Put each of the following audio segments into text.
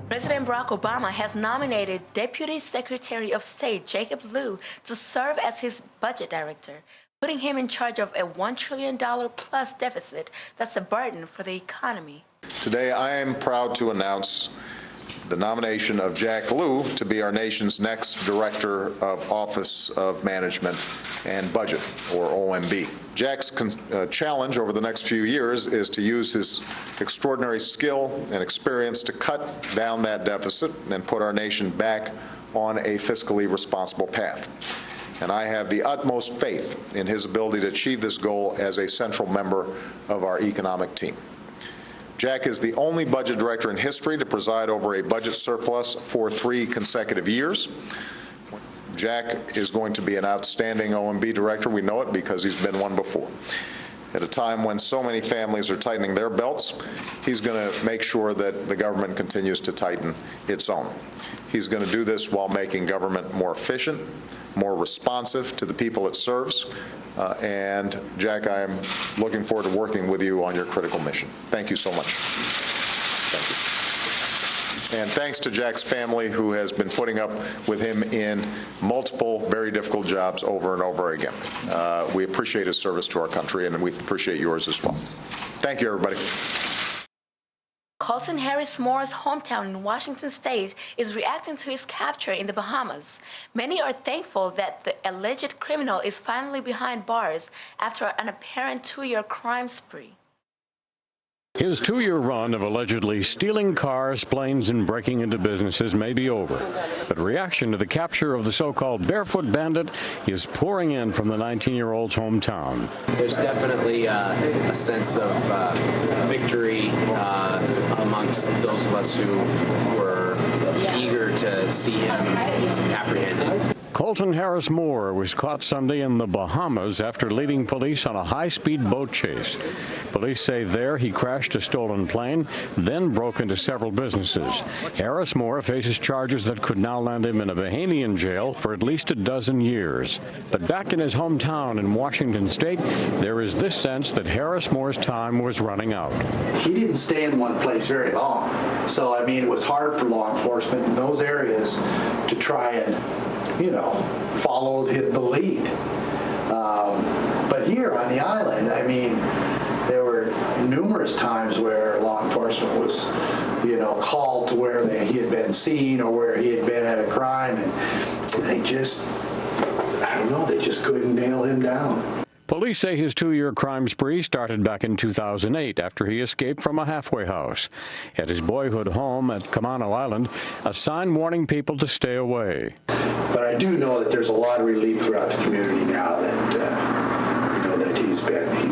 President Barack Obama has nominated Deputy Secretary of State Jacob Lew to serve as his budget director, putting him in charge of a $1 trillion plus deficit that's a burden for the economy. Today, I am proud to announce the nomination of Jack Lew to be our nation's next Director of Office of Management and Budget, or OMB. Jack's challenge over the next few years is to use his extraordinary skill and experience to cut down that deficit and put our nation back on a fiscally responsible path. And I have the utmost faith in his ability to achieve this goal as a central member of our economic team. Jack is the only budget director in history to preside over a budget surplus for 3 consecutive years. Jack is going to be an outstanding OMB director. We know it because he's been one before. At a time when so many families are tightening their belts, he's going to make sure that the government continues to tighten its own. He's going to do this while making government more efficient, more responsive to the people it serves. And Jack, I am looking forward to working with you on your critical mission. Thank you so much. Thank you. And thanks to Jack's family, who has been putting up with him in multiple very difficult jobs over and over again. We appreciate his service to our country, and we appreciate yours as well. Thank you, everybody. Colton Harris Moore's hometown in Washington State is reacting to his capture in the Bahamas. Many are thankful that the alleged criminal is finally behind bars after an apparent 2-year crime spree. His 2-year run of allegedly stealing cars, planes, and breaking into businesses may be over, but reaction to the capture of the so-called barefoot bandit is pouring in from the 19-year-old's hometown. There's definitely a sense of victory amongst those of us who were eager to see him apprehended. Colton Harris Moore was caught Sunday in the Bahamas after leading police on a high-speed boat chase. Police say there he crashed a stolen plane, then broke into several businesses. Harris Moore faces charges that could now land him in a Bahamian jail for at least a dozen years. But back in his hometown in Washington State, there is this sense that Harris Moore's time was running out. He didn't stay in one place very long. So, I mean, it was hard for law enforcement in those areas to try and follow the lead. But here on the island, I mean, there were numerous times where law enforcement was, called to where he had been seen or where he had been at a crime, and they just couldn't nail him down. Police say his 2-year crime spree started back in 2008 after he escaped from a halfway house. At his boyhood home at Camano Island, a sign warning people to stay away. But I do know that there's a lot of relief throughout the community now that that he's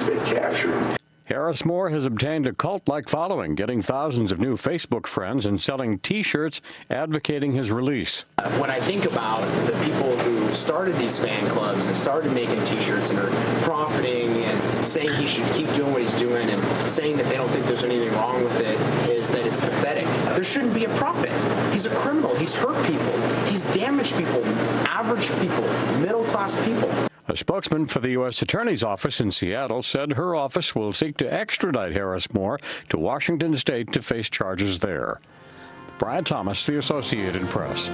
been captured. Harris Moore has obtained a cult-like following, getting thousands of new Facebook friends and selling T-shirts advocating his release. When I think about the people who started these fan clubs and started making T-shirts and are profiting and saying he should keep doing what he's doing and saying that they don't think there's anything wrong with it, is that it's pathetic. There shouldn't be a profit. He's a criminal. He's hurt people. He's damaged people, average people, middle-class people. A spokesman for the U.S. Attorney's Office in Seattle said her office will seek to extradite Harris Moore to Washington State to face charges there. Brian Thomas, The Associated Press.